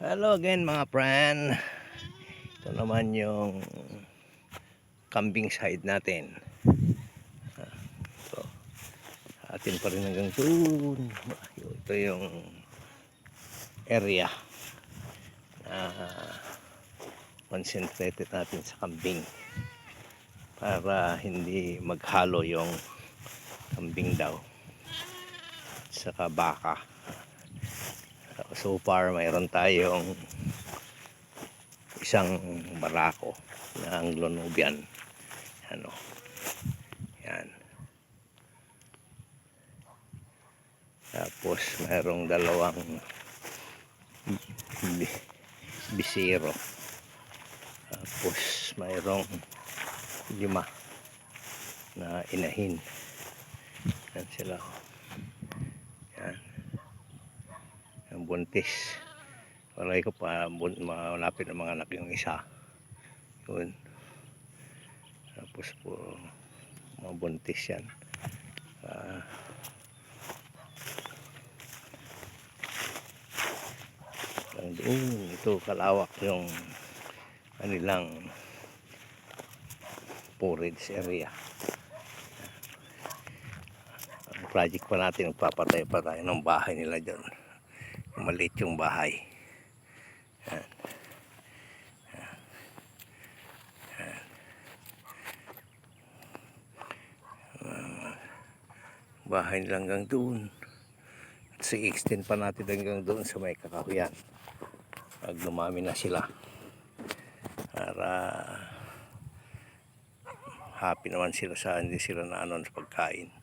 Hello again mga friend. Ito naman yung kambing side natin. Ito, atin pa rin hanggang doon. Ito yung area na concentrated natin sa kambing para hindi maghalo yung kambing daw at saka baka. So far mayroon tayong isang barako na Anglo-Nubian. Yan. Tapos mayroong dalawang bisiro. Tapos mayroong 5 na inahin. Yan sila. Yan. Ang buntis. Walay ko pa malapit ng mga anak yung isa. Yun. Tapos po mga buntis yan. Ito kalawak yung kanilang forage area. Ang project pa natin, magpapatay pa tayo ng bahay nila dyan. Maliit yung bahay. Yan. Bahay nila hanggang doon. At i-extend pa natin hanggang doon sa may kakahuyan. Pag lumami na sila. Para happy naman sila sa hindi sila na sa pagkain.